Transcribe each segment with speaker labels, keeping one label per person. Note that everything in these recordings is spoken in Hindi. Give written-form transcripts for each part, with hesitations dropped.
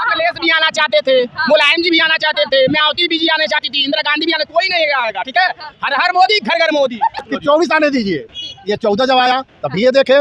Speaker 1: अखिलेश भी आना चाहते थे, मुलायम जी भी आना चाहते थे, मायावती भी जी आना चाहती थी, इंदिरा गांधी भी आना, कोई नहीं आएगा। ठीक है, हर हर मोदी, घर घर मोदी।
Speaker 2: 24 आने दीजिए, ये 14 जब आया तभी ये देखे,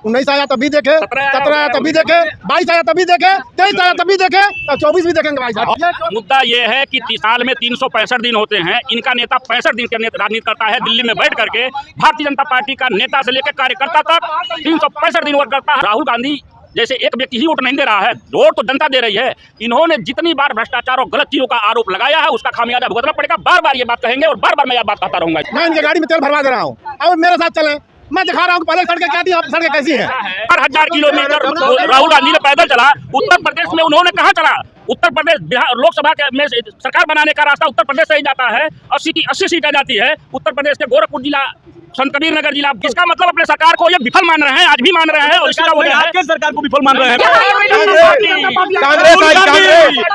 Speaker 2: 19 आया तभी देखे, 17 आया तभी देखे, 22 आया तभी देखे, 23 आया तभी देखे, तो 24 भी देखेंगे भाई साहब।
Speaker 3: मुद्दा ये है कि 30 साल में 365 दिन होते हैं। इनका नेता 65 दिन के राजनीति करता है, दिल्ली में बैठ करके भारतीय जनता पार्टी का नेता से लेकर कार्यकर्ता तक 365 दिन वर्क करता है। राहुल गांधी जैसे एक व्यक्ति ही वोट नहीं दे रहा है, वोट तो जनता दे रही है। इन्होंने जितनी बार भ्रष्टाचार और गलत चीजों का आरोप लगाया है, उसका खामियाजा भुगतना पड़ेगा। बार बार ये बात कहेंगे और बार बार मैं यह बात कहता रहूंगा।
Speaker 2: मैं इनकी गाड़ी में तेल भरवा दे रहा हूँ, अब मेरे साथ चले, मैं दिखा रहा हूँ पहले सड़कें क्या थी, अब सड़कें कैसी है।
Speaker 3: 1000 किलोमीटर राहुल गांधी ने पैदल चला। उत्तर प्रदेश में उन्होंने कहाँ चला? उत्तर प्रदेश बिहार लोकसभा में सरकार बनाने का रास्ता उत्तर प्रदेश से ही जाता है। 80 सीटें जाती है उत्तर प्रदेश के गोरखपुर जिला, संत कबीर नगर जिला। इसका मतलब अपने सरकार को ये विफल मान रहे हैं, आज भी मान रहे हैं, और इसका वजह है आपके सरकार को विफल मान रहे हैं।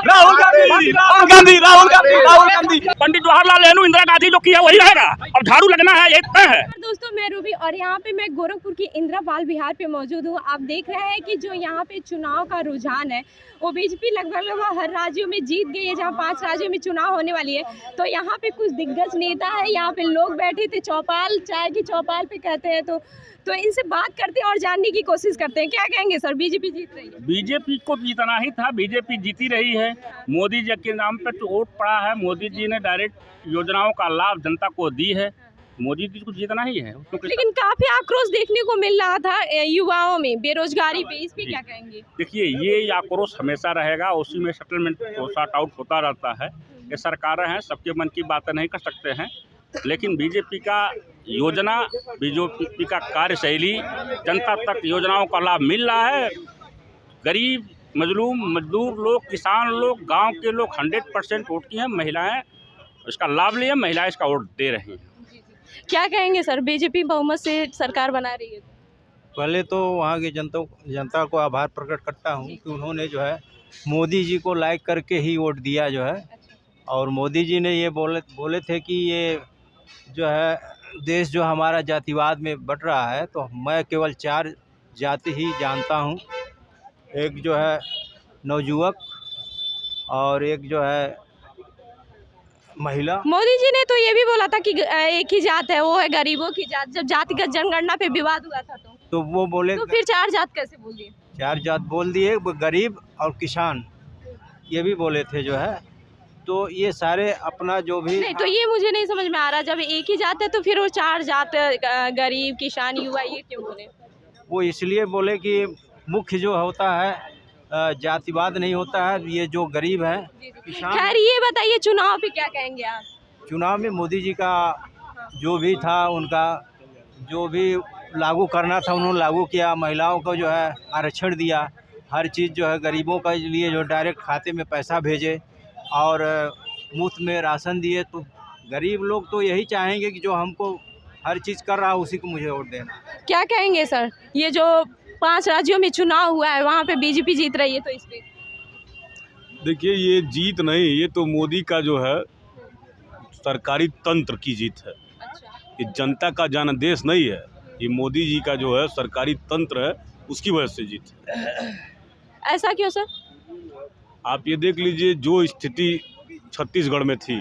Speaker 3: राहुल गांधी पंडित जवाहरलाल नेहरू, इंदिरा गांधी जो किया वही रहेगा, अब झाड़ू लगना है, ये तय है।
Speaker 4: दोस्तों मैं रूबी और यहाँ पे मैं गोरखपुर की इंदिरा बाल विहार पे मौजूद हूँ। आप देख रहे हैं कि जो यहाँ पे चुनाव का रुझान है वो बीजेपी लगभग हर राज्यों में जीत गई है। जहाँ 5 राज्यों में चुनाव होने वाली है, तो यहाँ पे कुछ दिग्गज नेता है, यहाँ पे लोग बैठे थे चौपाल, चाय की चौपाल पे कहते हैं, तो इनसे बात करते हैं और जानने की कोशिश करते हैं। क्या कहेंगे सर, बीजेपी जीत रही है?
Speaker 3: बीजेपी को जीतना ही था, बीजेपी जीती रही है। मोदी जी के नाम पे तो वोट पड़ा है, मोदी जी ने डायरेक्ट योजनाओं का लाभ जनता को दी है, मोदी जी को जीतना ही है।
Speaker 4: लेकिन काफी आक्रोश देखने को मिल रहा था युवाओं में बेरोजगारी पे, इस पे क्या कहेंगे?
Speaker 3: देखिए, ये आक्रोश हमेशा रहेगा, उसी में सेटलमेंट सॉर्ट आउट होता रहता है। ये सरकारें हैं, सबके मन की बातें नहीं कर सकते हैं, लेकिन बीजेपी का योजना, बीजेपी का कार्यशैली, जनता तक योजनाओं का लाभ मिल रहा है। गरीब, मजलूम, मजदूर लोग, किसान लोग, गांव के लोग 100% वोट की हैं, महिलाएं इसका लाभ लिए, महिलाएं इसका वोट दे रही हैं।
Speaker 4: क्या कहेंगे सर, बीजेपी बहुमत से सरकार बना रही है?
Speaker 5: पहले तो वहाँ की जनता को आभार प्रकट करता हूँ कि उन्होंने जो है मोदी जी को लाइक करके ही वोट दिया जो है। और मोदी जी ने ये बोले थे कि ये जो है देश जो हमारा जातिवाद में बट रहा है, तो मैं केवल 4 जाति ही जानता हूँ। एक जो है नवयुवक और एक जो है महिला।
Speaker 4: मोदी जी ने तो ये भी बोला था कि एक ही जात है, वो है गरीबों की जात। जब जातिगत जनगणना पे विवाद हुआ था तो
Speaker 5: वो बोले,
Speaker 4: तो फिर 4 जात कैसे बोल दिए?
Speaker 5: 4 जात बोल दिए, गरीब और किसान ये भी बोले थे जो है। तो ये सारे अपना जो भी
Speaker 4: नहीं, तो ये मुझे नहीं समझ में आ रहा, जब एक ही जात है तो फिर वो 4 जात, गरीब, किसान, युवा, ये क्यों बोले?
Speaker 5: वो इसलिए बोले कि मुख्य जो होता है जातिवाद नहीं होता है, ये जो गरीब है किसान।
Speaker 4: खैर ये बताइए, चुनाव पे क्या कहेंगे आप?
Speaker 5: चुनाव में मोदी जी का जो भी था, उनका जो भी लागू करना था उन्होंने लागू किया। महिलाओं को जो है आरक्षण दिया, हर चीज़ जो है गरीबों के लिए जो डायरेक्ट खाते में पैसा भेजे और मुफ्त में राशन दिए। तो गरीब लोग तो यही चाहेंगे कि जो हमको हर चीज़ कर रहा है उसी को मुझे वोट देना।
Speaker 4: क्या कहेंगे सर, ये जो 5 राज्यों में चुनाव हुआ है वहाँ पे बीजेपी जीत रही है, तो इस पे?
Speaker 6: देखिए, ये जीत नहीं, ये तो मोदी का जो है सरकारी तंत्र की जीत है।
Speaker 4: अच्छा।
Speaker 6: ये जनता का जनादेश नहीं है, ये मोदी जी का जो है सरकारी तंत्र है, उसकी वजह से जीत है।
Speaker 4: ऐसा क्यों सर?
Speaker 6: आप ये देख लीजिए, जो स्थिति छत्तीसगढ़ में थी,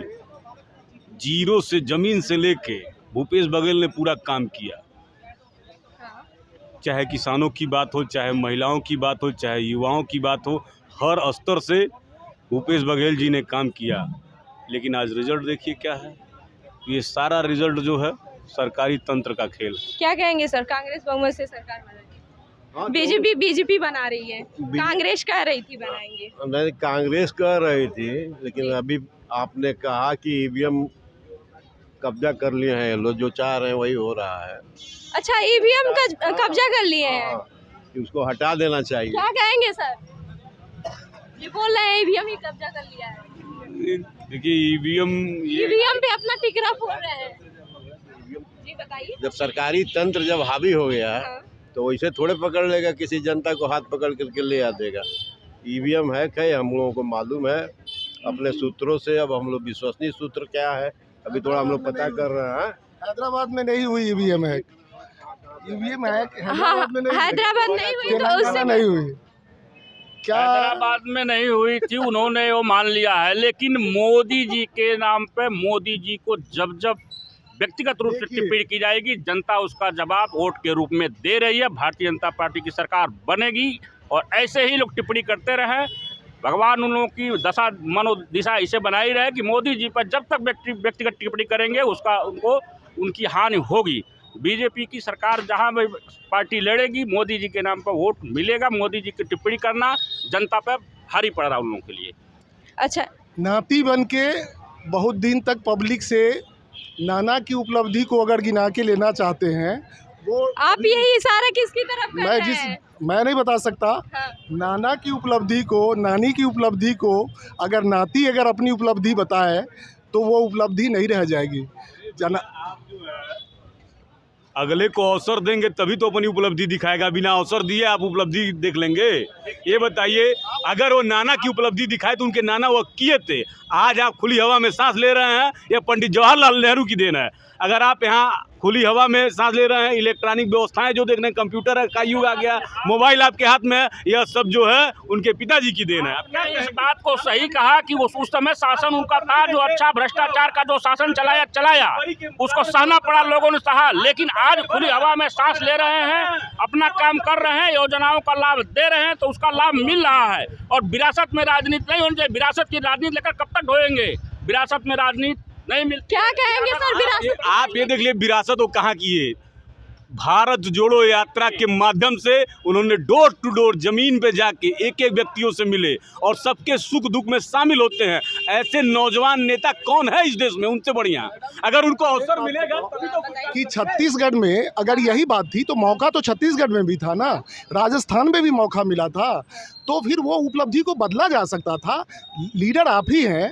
Speaker 6: जीरो से जमीन से लेके भूपेश बघेल ने पूरा काम किया। चाहे किसानों की बात हो, चाहे महिलाओं की बात हो, चाहे युवाओं की बात हो, हर स्तर से भूपेश बघेल जी ने काम किया। लेकिन आज रिजल्ट देखिए क्या है। ये सारा रिजल्ट जो है सरकारी तंत्र का खेल।
Speaker 4: क्या कहेंगे सर, कांग्रेस बहुमत से सरकार बना रही है, बीजेपी बना रही है, कांग्रेस कह रही थी बनाएंगे?
Speaker 7: नहीं, कांग्रेस कह रही थी, लेकिन अभी आपने कहा कि ईवीएम कब्जा कर लिए हैं लोग, जो चाह रहे हैं वही हो रहा है।
Speaker 4: अच्छा, ईवीएम का कब्जा कर लिए हैं?
Speaker 7: कि उसको हटा देना चाहिए।
Speaker 4: क्या कहेंगे सर, ये बोल रहे हैं ईवीएम ही कब्जा कर लिया है?
Speaker 6: देखिए, ईवीएम
Speaker 4: पे अपना टिकरा फोड़ रहे हैं। जी बताइए।
Speaker 7: जब सरकारी तंत्र जब हावी हो गया है, तो वैसे थोड़े पकड़ लेगा, किसी जनता को हाथ पकड़ करके ले आ देगा। ईवीएम है क्या, हम लोगों को मालूम है अपने सूत्रों से। अब हम लोग विश्वसनीय सूत्र क्या है अभी थोड़ा हम लोग पता कर रहे हैं।
Speaker 2: हैदराबाद में नहीं हुई ईवीएम है, ईवीएम है
Speaker 4: हैदराबाद नहीं हुई, तो उससे
Speaker 2: नहीं हुई। क्या
Speaker 3: हैदराबाद में नहीं हुई थी, उन्होंने वो मान लिया है, लेकिन मोदी जी के नाम पे मोदी जी को जब जब व्यक्तिगत रूप से टिप्पणी की जाएगी, जनता उसका जवाब वोट के रूप में दे रही है। भारतीय जनता पार्टी की सरकार बनेगी और ऐसे ही लोग टिप्पणी करते रहे। भगवान उन लोगों की दशा मनोदिशा इसे बनाई रहे कि मोदी जी पर जब तक व्यक्तिगत टिप्पणी करेंगे उनकी हानि होगी। बीजेपी की सरकार जहां भी पार्टी लड़ेगी, मोदी जी के नाम पर वोट मिलेगा। मोदी जी की टिप्पणी करना जनता पर भारी पड़ रहा है उन लोगों के लिए।
Speaker 4: अच्छा,
Speaker 2: नाती बन के बहुत दिन तक पब्लिक से नाना की उपलब्धि को अगर गिना के लेना चाहते हैं, वो
Speaker 4: आप यही इशारा किसकी तरफ कर रहे हैं?
Speaker 2: मैं नहीं बता सकता।
Speaker 4: हाँ।
Speaker 2: नाना की उपलब्धि को, नानी की उपलब्धि को अगर नाती अगर अपनी उपलब्धि बताए तो वो उपलब्धि नहीं रह जाएगी।
Speaker 6: अगले को अवसर देंगे तभी तो अपनी उपलब्धि दिखाएगा। बिना अवसर दिए आप उपलब्धि देख लेंगे? ये बताइए, अगर वो नाना की उपलब्धि दिखाए तो उनके नाना वो किए थे। आज आप खुली हवा में सांस ले रहे हैं, ये पंडित जवाहरलाल नेहरू की देन है। अगर आप यहाँ खुली हवा में सांस ले रहे हैं, इलेक्ट्रॉनिक व्यवस्थाएं जो देख रहे हैं, कंप्यूटर का युग आ गया, मोबाइल आपके हाथ में, यह सब जो है उनके पिताजी की देन है।
Speaker 3: आपने इस बात को सही कहा कि वो उस समय शासन उनका था जो अच्छा भ्रष्टाचार का जो शासन चलाया उसको सहना पड़ा, लोगों ने सहा। लेकिन आज खुली हवा में सांस ले रहे हैं, अपना काम कर रहे हैं, योजनाओं का लाभ दे रहे हैं, तो उसका लाभ मिल रहा है। और विरासत में राजनीति नहीं होनी चाहिए। विरासत की राजनीति लेकर कब तक ढोएंगे? विरासत में राजनीति नहीं मिल।
Speaker 4: क्या कहेंगे सर विरासत?
Speaker 6: आप ये देख लिए विरासत वो कहाँ की है। भारत जोड़ो यात्रा के माध्यम से उन्होंने डोर टू डोर जमीन पे जाके एक एक व्यक्तियों से मिले और सबके सुख दुख में शामिल होते हैं। ऐसे नौजवान नेता कौन है इस देश में उनसे बढ़िया? अगर उनको अवसर मिलेगा तभी तो।
Speaker 2: कि छत्तीसगढ़ में अगर यही बात थी तो मौका तो छत्तीसगढ़ में भी था ना, राजस्थान में भी मौका मिला था, तो फिर वो उपलब्धि को बदला जा सकता था। लीडर आप ही हैं,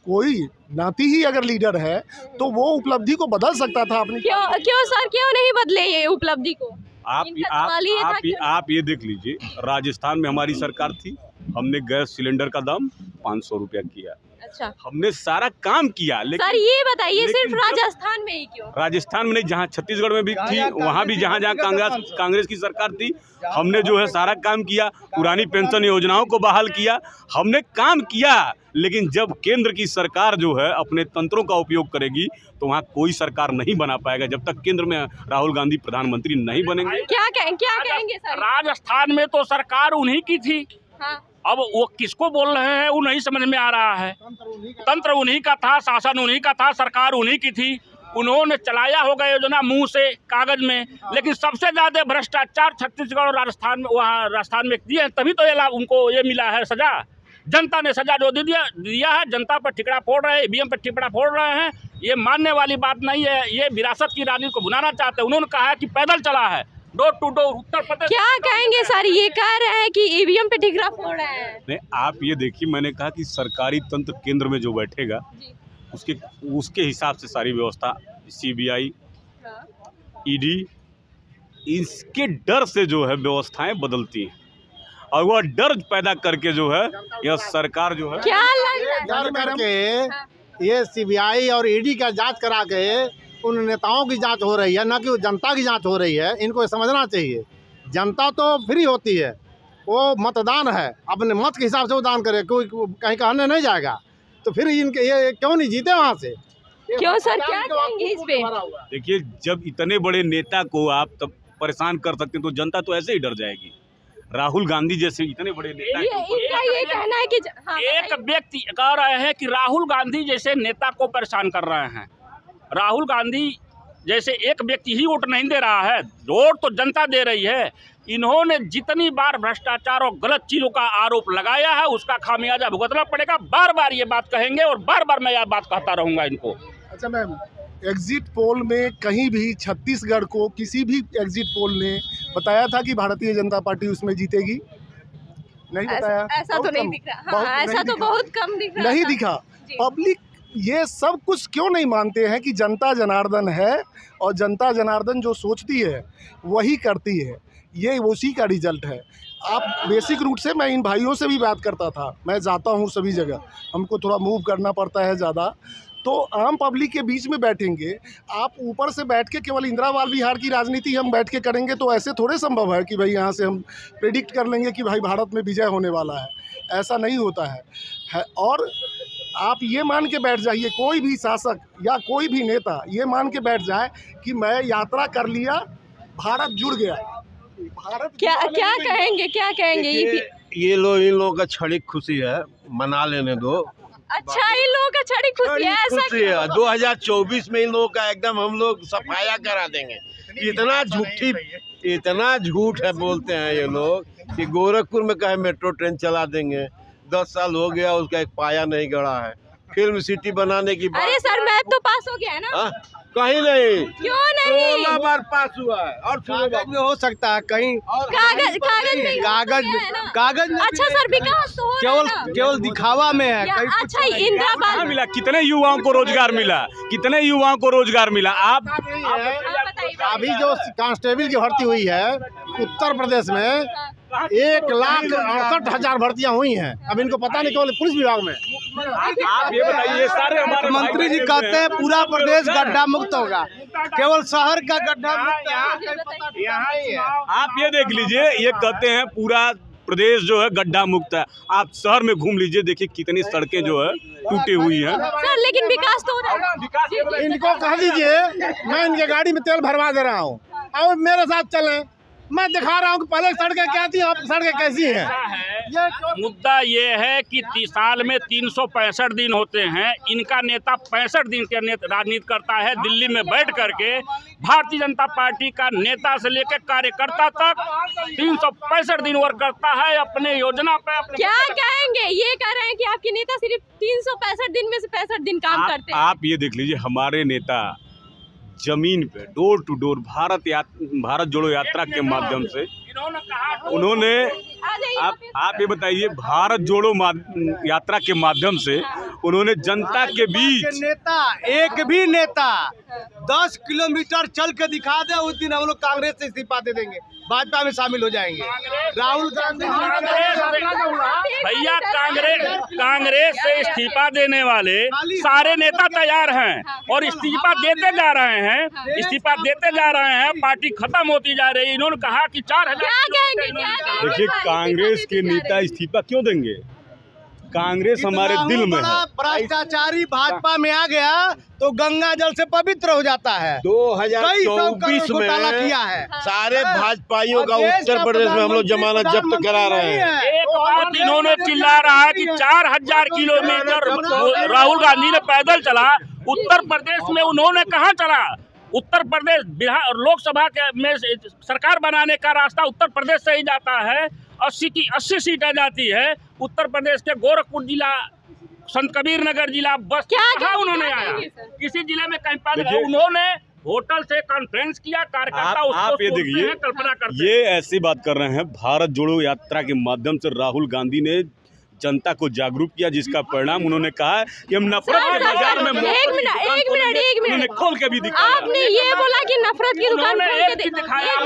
Speaker 2: कोई नाती ही अगर लीडर है तो वो उपलब्धि को बदल सकता था अपनी।
Speaker 4: क्यों सर, क्यों नहीं बदले ये उपलब्धि को?
Speaker 6: आप ये देख लीजिए, राजस्थान में हमारी सरकार थी, हमने गैस सिलेंडर का दाम 500 रुपया किया।
Speaker 4: अच्छा,
Speaker 6: हमने सारा काम किया। लेकिन
Speaker 4: सर ये बताइए सिर्फ राजस्थान में ही क्यों?
Speaker 6: राजस्थान में नहीं, जहाँ छत्तीसगढ़ में भी थी, वहाँ भी जहाँ कांग्रेस की सरकार थी, हमने जो है सारा काम किया। पुरानी पेंशन योजनाओं को बहाल किया, हमने काम किया। लेकिन जब केंद्र की सरकार जो है अपने तंत्रों का उपयोग करेगी तो वहाँ कोई सरकार नहीं बना पाएगा जब तक केंद्र में राहुल गांधी प्रधानमंत्री नहीं बनेंगे।
Speaker 4: क्या कहेंगे सर?
Speaker 3: राजस्थान में तो सरकार उन्हीं की थी।
Speaker 4: हाँ।
Speaker 3: अब वो किसको बोल रहे हैं वो नहीं समझ में आ रहा है। तंत्र उन्हीं का था, शासन उन्हीं का था, सरकार उन्हीं की थी। उन्होंने चलाया होगा योजना मुंह से कागज में, लेकिन सबसे ज्यादा भ्रष्टाचार छत्तीसगढ़ और राजस्थान में दिए, तभी तो ये लाभ उनको ये मिला है सजा। जनता ने सजा जो दिया है, जनता पर ठिकड़ा फोड़ रहे हैं, ईवीएम पर ठिकड़ा फोड़ रहे हैं। ये मानने वाली बात नहीं है। ये विरासत की राजनीति को भुनाना चाहते हैं। उन्होंने कहा है कि पैदल चला है door to door Uttar Pradesh. क्या
Speaker 4: कहेंगे सर, ये कह रहे हैं कि ईवीएम पे ठिकरा फोड़ रहे हैं?
Speaker 6: नहीं, आप ये देखिए, मैंने कहा कि सरकारी तंत्र केंद्र में जो बैठेगा उसके हिसाब से सारी व्यवस्था, सीबीआई, ईडी, इसके डर से जो है व्यवस्थाएं बदलती हैं और वह डर पैदा करके जो है यह सरकार जो है
Speaker 4: क्या
Speaker 2: डर करके ये सीबीआई और ईडी का जांच करा के उन नेताओं की जांच हो रही है, न कि जनता की जांच हो रही है। इनको समझना चाहिए, जनता तो फ्री होती है, वो मतदान है, अपने मत के हिसाब से वो दान करे, कोई कहीं कहने नहीं जाएगा। तो फिर इनके ये क्यों नहीं जीते वहाँ से?
Speaker 4: क्यों सर, क्या कहेंगे इस पे?
Speaker 6: देखिए, जब इतने बड़े नेता को आप तब परेशान कर सकते हैं तो जनता तो ऐसे ही डर जाएगी। राहुल गांधी जैसे इतने बड़े नेता,
Speaker 4: इनका ये कहना है कि
Speaker 3: एक व्यक्ति कह रहे हैं कि राहुल गांधी जैसे नेता को परेशान कर रहे हैं। राहुल गांधी जैसे एक व्यक्ति ही वोट नहीं दे रहा है, वोट तो जनता दे रही है। इन्होंने जितनी बार भ्रष्टाचार और गलत चीजों का आरोप लगाया है उसका खामियाजा भुगतना पड़ेगा। बार बार ये बात कहेंगे और बार बार मैं यह बात कहता रहूंगा इनको।
Speaker 2: अच्छा मैम, एग्जिट पोल में कहीं भी छत्तीसगढ़ को किसी भी एग्जिट पोल ने बताया था कि भारतीय जनता पार्टी उसमें जीतेगी? नहीं बताया।
Speaker 4: ऐसा तो नहीं दिख रहा। हाँ, ऐसा तो बहुत कम दिख रहा,
Speaker 2: नहीं दिखा। पब्लिक ये सब कुछ क्यों नहीं मानते हैं कि जनता जनार्दन है और जनता जनार्दन जो सोचती है वही करती है। ये उसी का रिजल्ट है। आप बेसिक रूट से, मैं इन भाइयों से भी बात करता था, मैं जाता हूँ सभी जगह, हमको थोड़ा मूव करना पड़ता है ज़्यादा,
Speaker 8: तो आम पब्लिक के बीच में बैठेंगे, आप ऊपर से बैठ के केवल इंदिरा बाल विहार की राजनीति हम बैठ के करेंगे तो ऐसे थोड़े संभव है कि भाई यहाँ से हम प्रेडिक्ट कर लेंगे कि भाई भारत में विजय होने वाला है। ऐसा नहीं होता है। और आप ये मान के बैठ जाइए, कोई भी शासक या कोई भी नेता ये मान के बैठ जाए कि मैं यात्रा कर लिया, भारत जुड़ गया। भारत
Speaker 4: क्या कहेंगे
Speaker 7: ये लोग इन लोगों का क्षणिक खुशी है, मना लेने दो।
Speaker 4: अच्छा, इन लोगों का क्षणिक खुशी है, ऐसा
Speaker 7: खुशी है। 2024 में इन लोगों का एकदम हम लोग सफाया करा देंगे। इतना झूठ है बोलते हैं ये लोग कि गोरखपुर में कहे मेट्रो ट्रेन चला देंगे। 10 साल हो गया, उसका एक पाया नहीं गड़ा है। फिल्म सिटी बनाने की बात।
Speaker 4: अरे सर, मैप तो पास हो गया है ना?
Speaker 7: कहीं नहीं।
Speaker 4: क्यों नहीं?
Speaker 7: 16 बार पास हुआ है। और
Speaker 5: कागज में हो सकता है, कहीं
Speaker 4: कागज में। अच्छा सर, विकास तो हो रहा है ना?
Speaker 5: केवल दिखावा में है।
Speaker 4: अच्छा, इंदिरा बाल
Speaker 6: मिला, कितने युवाओं को रोजगार मिला, कितने युवाओं को रोजगार मिला। आप
Speaker 2: अभी जो कांस्टेबल की भर्ती हुई है उत्तर प्रदेश में 1,68,000 भर्तियां हुई हैं। अब इनको पता नहीं केवल पुलिस विभाग में।
Speaker 6: आप ये बताइए, सारे हमारे
Speaker 5: मंत्री जी कहते हैं पूरा प्रदेश गड्ढा मुक्त होगा, केवल शहर का गड्ढा मुक्त यहाँ ही है।
Speaker 6: आप ये देख लीजिए, ये कहते हैं पूरा प्रदेश जो है गड्ढा मुक्त है। आप शहर में घूम लीजिए, देखिए कितनी सड़कें जो है टूटी हुई हैं।
Speaker 4: सर, लेकिन विकास तो हो रहा है।
Speaker 2: इनको कह दीजिए मैं इनके गाड़ी में तेल भरवा दे रहा हूँ और मेरे साथ चलें, मैं दिखा रहा हूँ कि पहले सड़कें क्या थी, अब सड़कें कैसी हैं।
Speaker 3: मुद्दा ये है कि 30 साल में 365 दिन होते हैं। इनका नेता 65 दिन के राजनीति करता है, दिल्ली में बैठ करके। भारतीय जनता पार्टी का नेता से लेकर कार्यकर्ता तक 365 दिन वर्क करता है अपने योजना पे।
Speaker 4: क्या कहेंगे? ये कह रहे हैं कि आपके नेता सिर्फ 365 दिन में से 65 दिन काम करते हैं।
Speaker 6: आप ये देख लीजिए, हमारे नेता जमीन पे डोर टू डोर भारत जोड़ो यात्रा के माध्यम से उन्होंने आप ये बताइए, भारत जोड़ो यात्रा के माध्यम से उन्होंने जनता के बीच
Speaker 5: एक भी नेता 10 किलोमीटर चल के दिखा दे, उस दिन हम लोग कांग्रेस से इस्तीफा दे देंगे, भाजपा में शामिल हो जाएंगे। राहुल गांधी
Speaker 3: भैया, कांग्रेस से इस्तीफा देने वाले सारे नेता तैयार हैं और इस्तीफा देते जा रहे हैं। पार्टी खत्म होती जा रही है। इन्होंने कहा कि 4,000।
Speaker 6: देखिए, कांग्रेस के नेता इस्तीफा क्यों देंगे? कांग्रेस हमारे दिल में है।
Speaker 5: भ्रष्टाचारी भाजपा में आ गया तो गंगा जल से पवित्र हो जाता है।
Speaker 7: 2024 में
Speaker 5: किया है।
Speaker 7: सारे भाजपाइयों का उत्तर प्रदेश में हम लोग जमानत जब्त करा रहे हैं।
Speaker 3: एक बात इन्होंने चिल्ला रहा है कि 4,000 किलोमीटर राहुल गांधी ने पैदल चला। उत्तर प्रदेश में उन्होंने कहाँ चला? उत्तर प्रदेश बिहार लोकसभा के में सरकार बनाने का रास्ता उत्तर प्रदेश से ही जाता है। 80 की 80 सीटें जाती है। उत्तर प्रदेश के गोरखपुर जिला, संत कबीर नगर जिला, बस क्या उन्होंने आया किसी जिले में कहीं पर उन्होंने होटल से कॉन्फ्रेंस किया। कार्यकर्ता
Speaker 6: आप ये देखिए,
Speaker 3: कल्पना करते
Speaker 6: ये ऐसी बात कर रहे हैं। भारत जोड़ो यात्रा के माध्यम से राहुल गांधी ने जनता को जागरूक किया, जिसका परिणाम उन्होंने कहा है कि हम नफरत के बाजार में
Speaker 4: एक मिनट
Speaker 6: खोल के भी दिखाया।
Speaker 4: आपने ये बोला कि नफरत की दुकान खोल के दिखाया। एक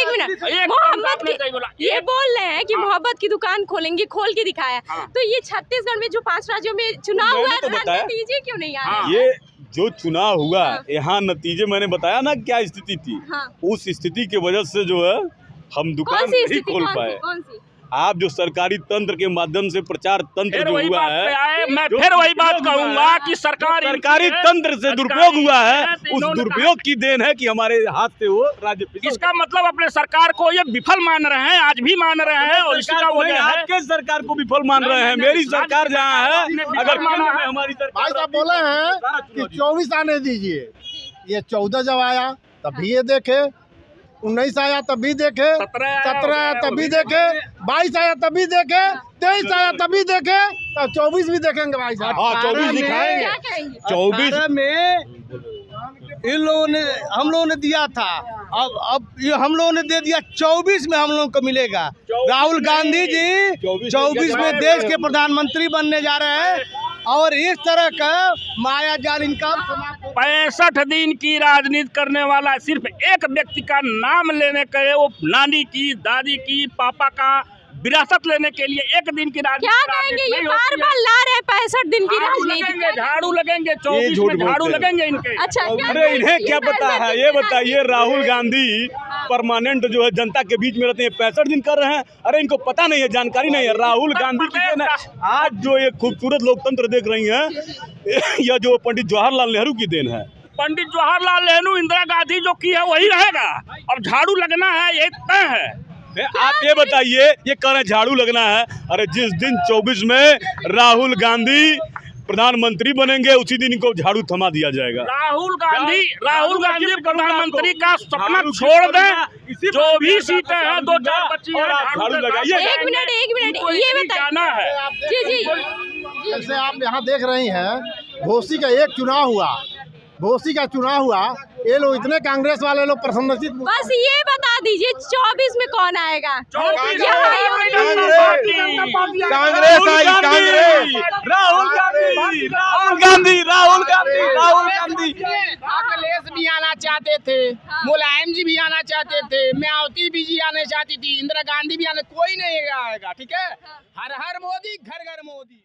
Speaker 4: मिनट मोहब्बत की ये बोल रहे हैं कि मोहब्बत की दुकान खोलेंगे, खोल के दिखाया। तो ये छत्तीसगढ़ में जो 5 राज्यों में चुनाव हुआ है, नतीजे क्यों नहीं आए?
Speaker 6: ये जो चुनाव हुआ यहाँ नतीजे मैंने बताया ना क्या स्थिति थी। उस स्थिति की वजह से जो है हम दुकान नहीं खोल पाए। आप जो सरकारी तंत्र के माध्यम से प्रचार तंत्र जो हुआ है,
Speaker 3: मैं फिर वही बात कहूंगा कि
Speaker 6: सरकारी तंत्र से दुरुपयोग हुआ है। उस दुरुपयोग की देन है कि हमारे हाथ से वो राज्य।
Speaker 3: इसका मतलब अपने सरकार को ये विफल मान रहे हैं, आज भी मान रहे हैं। और इसका वजह है
Speaker 6: आपके सरकार को विफल मान रहे हैं। मेरी सरकार जहाँ है, अगर हमारी
Speaker 2: भाई साहब बोले हैं कि 24 आने दीजिए। ये 14 जब आया तब भी ये देखे, 19 आया तब भी देखे, 17 आया तब भी देखे, 22 आया तब भी देखे, 23 आया तब भी देखे, तो 24 भी देखेंगे भाई साहब।
Speaker 6: 24 दिखाएंगे।
Speaker 5: 24 में इन लोगों ने हम लोगों ने दिया था, अब ये हम लोगों ने दे दिया। 24 में हम लोगों को मिलेगा। राहुल गांधी जी 24 में देश के प्रधानमंत्री बनने जा रहे हैं और इस तरह का माया जाल इनका
Speaker 3: 65 दिन की राजनीति करने वाला सिर्फ एक व्यक्ति का नाम लेने के, वो नानी की, दादी की, पापा का, विरासत लेने के लिए एक दिन की राजनीति
Speaker 4: क्या कहेंगे, ये बार बार ला रहे हैं 65 दिन की राजनीति।
Speaker 3: झाड़ू लगेंगे 24 में झाड़ू लगेंगे इनके।
Speaker 4: अच्छा, क्या
Speaker 6: अरे इन्हें
Speaker 4: ये
Speaker 6: क्या पता है, ये बताइए राहुल गांधी परमानेंट जो है जनता के बीच में रहते हैं, 65 दिन कर रहे हैं। अरे इनको पता नहीं है, जानकारी नहीं है। राहुल गांधी की देन है। आज जो ये खूबसूरत लोकतंत्र देख रही हैं, यह जो पंडित जवाहरलाल नेहरू की देन है।
Speaker 3: पंडित जवाहरलाल नेहरू, इंदिरा गांधी जो की है वही रहेगा। अब झाड़ू लगना है, ये तय है।
Speaker 6: आप ये बताइए, ये कह रहे हैं झाड़ू लगना है। अरे जिस दिन 24 में राहुल गांधी प्रधानमंत्री बनेंगे उसी दिन इनको झाड़ू थमा दिया जाएगा।
Speaker 3: राहुल गांधी प्रधानमंत्री का सपना छोड़ दें। जो भी सीटें हैं 2-4 बची हैं, झाड़ू लगाइए।
Speaker 4: एक मिनट ये बताना
Speaker 3: है।
Speaker 4: जी
Speaker 2: जैसे आप यहाँ देख रही हैं, घोसी का एक चुनाव हुआ, घोसी का चुनाव हुआ, ये लोग इतने कांग्रेस वाले लोग प्रसन्नचित।
Speaker 4: बस ये बता दीजिए 24 में कौन आएगा?
Speaker 6: कांग्रेस आई, राहुल गांधी।
Speaker 1: अखिलेश भी आना चाहते थे, मुलायम जी भी आना चाहते थे, मायावती भी जी आने चाहती थी, इंदिरा गांधी भी आने, कोई नहीं आएगा। ठीक है, हर हर मोदी, घर घर मोदी।